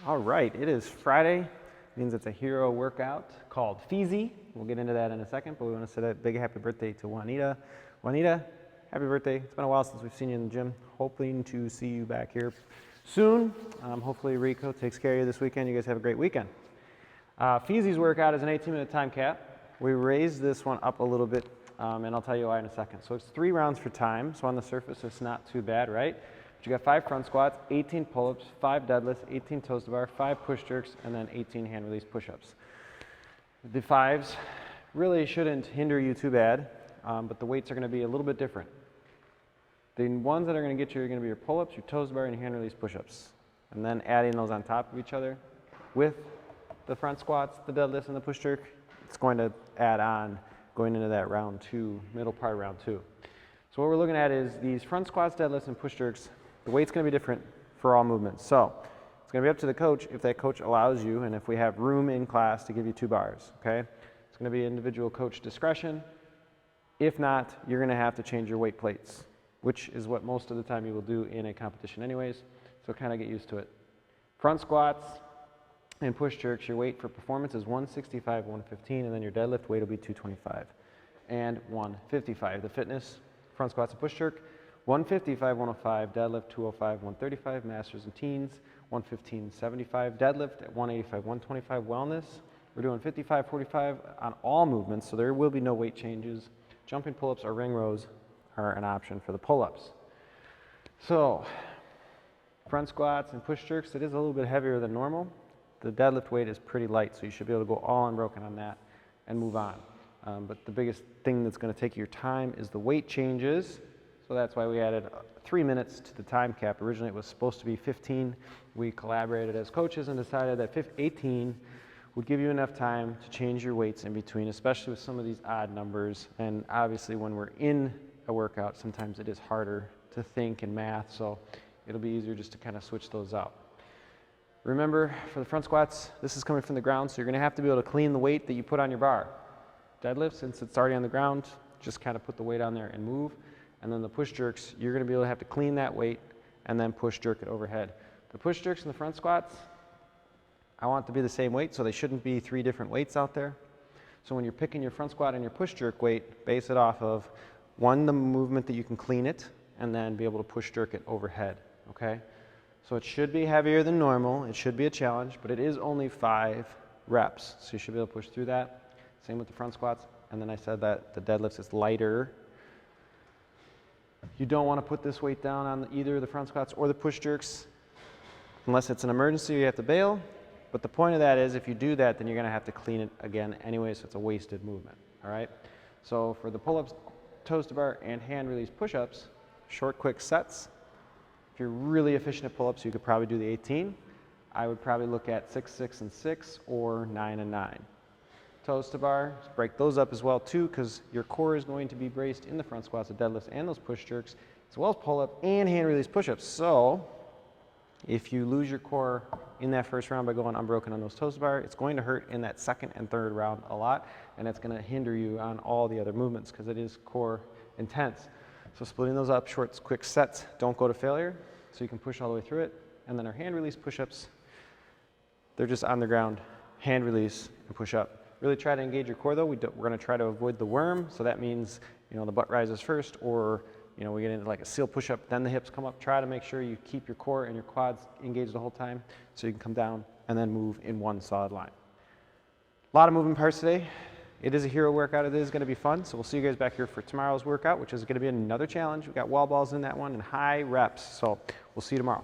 All right, it is Friday. Means it's a hero workout called Feezy. We'll get into that in a second, but we want to say a big happy birthday to Juanita. Juanita, happy birthday. It's been a while since we've seen you in the gym. Hoping to see you back here soon. Hopefully Rico takes care of you this weekend. You guys have a great weekend. Feezy's workout is an 18-minute time cap. We raised this one up a little bit, and I'll tell you why in a second. So it's 3 rounds for time, so on the surface it's not too bad, right? But you got 5 front squats, 18 pull-ups, 5 deadlifts, 18 toes to bar, 5 push jerks, and then 18 hand release push-ups. The 5s really shouldn't hinder you too bad, but the weights are going to be a little bit different. The ones that are going to get you are going to be your pull-ups, your toes to bar, and your hand release push-ups. And then adding those on top of each other with the front squats, the deadlifts, and the push jerk, it's going to add on going into that round 2, middle part of round 2. So what we're looking at is these front squats, deadlifts, and push jerks. The weight's going to be different for all movements. So it's going to be up to the coach if that coach allows you and if we have room in class to give you 2 bars, okay? It's going to be individual coach discretion. If not, you're going to have to change your weight plates, which is what most of the time you will do in a competition anyways, so kind of get used to it. Front squats and push jerks, your weight for performance is 165, 115, and then your deadlift weight will be 225 and 155. The fitness, front squats and push jerk, 155, 105, deadlift 205, 135, masters and teens, 115, 75, deadlift at 185, 125, wellness. We're doing 55, 45 on all movements, so there will be no weight changes. Jumping pull-ups or ring rows are an option for the pull-ups. So, front squats and push jerks, it is a little bit heavier than normal. The deadlift weight is pretty light, so you should be able to go all unbroken on that and move on. But the biggest thing that's going to take your time is the weight changes. So that's why we added 3 minutes to the time cap. Originally it was supposed to be 15. We collaborated as coaches and decided that 18 would give you enough time to change your weights in between, especially with some of these odd numbers. And obviously when we're in a workout, sometimes it is harder to think in math, so it'll be easier just to kind of switch those out. Remember, for the front squats, this is coming from the ground, so you're going to have to be able to clean the weight that you put on your bar. Deadlift, since it's already on the ground, just kind of put the weight on there and move. And then the push jerks, you're going to be able to have to clean that weight and then push jerk it overhead. The push jerks and the front squats, I want it to be the same weight, so they shouldn't be 3 different weights out there. So when you're picking your front squat and your push jerk weight, base it off of one, the movement that you can clean it, and then be able to push jerk it overhead, okay? So it should be heavier than normal, it should be a challenge, but it is only 5 reps, so you should be able to push through that. Same with the front squats, and then I said that the deadlifts is lighter. You don't want to put this weight down on either the front squats or the push jerks unless it's an emergency, you have to bail. But the point of that is if you do that, then you're going to have to clean it again anyway, so it's a wasted movement, all right? So for the pull-ups, toes to bar, and hand release push-ups, short, quick sets. If you're really efficient at pull-ups, you could probably do the 18. I would probably look at 6, 6, and 6, or 9 and 9. Toes to bar, break those up as well too, because your core is going to be braced in the front squats, the deadlifts, and those push jerks, as well as pull-up and hand release push-ups. So if you lose your core in that first round by going unbroken on those toes to bar, it's going to hurt in that second and third round a lot, and it's going to hinder you on all the other movements because it is core intense. So splitting those up, short, quick sets, don't go to failure, so you can push all the way through it. And then our hand release push-ups, they're just on the ground, hand release and push up. Really try to engage your core though. We're going to try to avoid the worm, so that means, you know, the butt rises first, or, you know, we get into like a seal push-up, then the hips come up. Try to make sure you keep your core and your quads engaged the whole time so you can come down and then move in one solid line. A lot of moving parts today. It is a hero workout. It is going to be fun, so we'll see you guys back here for tomorrow's workout, which is going to be another challenge. We've got wall balls in that one and high reps, so we'll see you tomorrow.